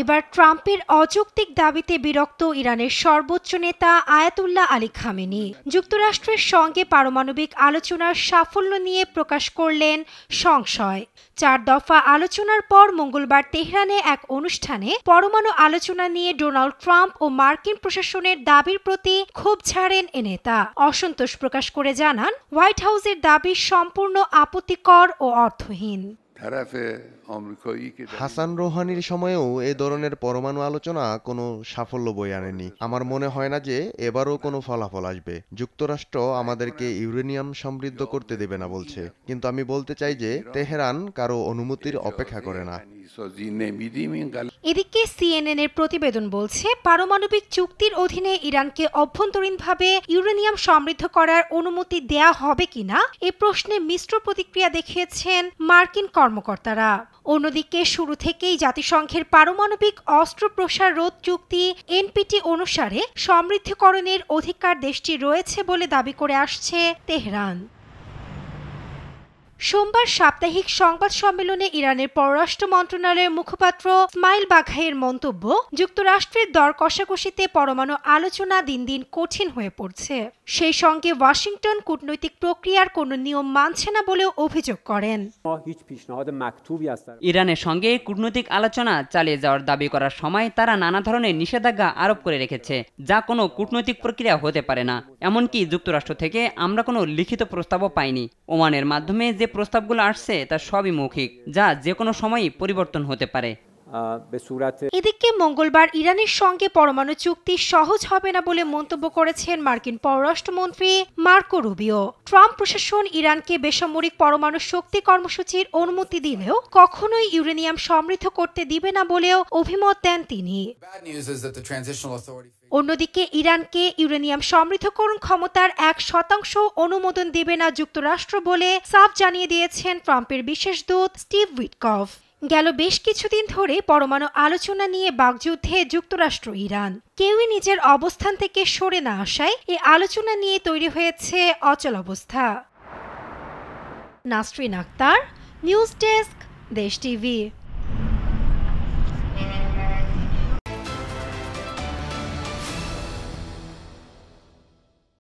এবার ট্রাম্পের অযৌক্তিক দাবিতে বিরক্ত ইরানের সর্বোচ্চ নেতা আয়াতুল্লাহ আলী খামেনি। যুক্তরাষ্ট্রের সঙ্গে পারমাণবিক আলোচনার সাফল্য নিয়ে প্রকাশ করলেন সংশয়। 4 দফা আলোচনার পর মঙ্গলবার তেহরানে এক অনুষ্ঠানে পরমাণু আলোচনা নিয়ে ডোনাল্ড ট্রাম্প ও মার্কিন প্রশাসনের দাবির প্রতি ক্ষোভ ঝাড়েন এ নেতা। অসন্তোষ প্রকাশ করে জানান, হোয়াইট হাউসের দাবি সম্পূর্ণ আপত্তিকর ও অর্থহীন। হাসান রোহানির সময়েও এ ধরনের পরমাণু আলোচনা কোনো সাফল্য বয়ে আনেনি। আমার মনে হয় না যে এবারও কোনো ফলাফল আসবে। যুক্তরাষ্ট্র আমাদেরকে ইউরেনিয়াম সমৃদ্ধ করতে দেবে না বলছে, কিন্তু আমি বলতে চাই যে তেহরান কারো অনুমতির অপেক্ষা করে না। এদিকে সিএনএন এর প্রতিবেদন বলছে, পারমাণবিক চুক্তির অধীনে ইরানকে অভ্যন্তরীণভাবে ইউরেনিয়াম সমৃদ্ধ করার অনুমতি দেয়া হবে কিনা এ প্রশ্নে মিশ্র প্রতিক্রিয়া দেখিয়েছেন মার্কিন কর্মকর্তারা। অন্যদিকে শুরু থেকেই জাতিসংঘের পারমাণবিক অস্ত্র প্রসার রোধ চুক্তি এনপিটি অনুসারে সমৃদ্ধকরণের অধিকার দেশটির রয়েছে বলে দাবি করে আসছে তেহরান। সোমবার সাপ্তাহিক সংবাদ সম্মেলনে ইরানের পররাষ্ট্র মন্ত্রণালয়ের মুখপাত্র ইসমাইল বাঘাইয়ের মন্তব্য, যুক্তরাষ্ট্রের দর কষাকষিতে পরমাণু আলোচনা দিন দিন কঠিন হয়ে পড়ছে। সেই সঙ্গে ওয়াশিংটন কূটনৈতিক প্রক্রিয়ার কোনো নিয়ম মানছে না বলেও অভিযোগ করেন। ইরানের সঙ্গে কূটনৈতিক আলোচনা চালিয়ে যাওয়ার দাবি করার সময় তারা নানা ধরনের নিষেধাজ্ঞা আরোপ করে রেখেছে, যা কোনো কূটনৈতিক প্রক্রিয়া হতে পারে না। এমনকি যুক্তরাষ্ট্র থেকে আমরা কোনো লিখিত প্রস্তাবও পাইনি। ওমানের মাধ্যমে যে প্রস্তাবগুলো আসছে তা সবই মৌখিক, যা যে কোনো সময়ই পরিবর্তন হতে পারে। এদিকে মঙ্গলবার ইরানের সঙ্গে পরমাণু চুক্তি সহজ হবে না বলে মন্তব্য করেছেন মার্কিন পররাষ্ট্রমন্ত্রী মার্কো রুবিও। ট্রাম্প প্রশাসন ইরানকে বেসামরিক পরমাণু শক্তি কর্মসূচির অনুমতি দিলেও কখনোই ইউরেনিয়াম সমৃদ্ধ করতে দিবে না বলেও অভিমত দেন তিনি। অন্যদিকে ইরানকে ইউরেনিয়াম সমৃদ্ধকরণ ক্ষমতার 1% অনুমোদন দেবে না যুক্তরাষ্ট্র বলে সাফ জানিয়ে দিয়েছেন ট্রাম্পের বিশেষ দূত স্টিভ উইটকফ। গেল বেশ কিছুদিন ধরে পরমাণু আলোচনা নিয়ে বাকযুদ্ধে যুক্তরাষ্ট্র ইরান। কেউই নিজের অবস্থান থেকে সরে না আসায় এই আলোচনা নিয়ে তৈরি হয়েছে অচল অবস্থা। নাসরিন আক্তার, নিউজ ডেস্ক, দেশ টিভি।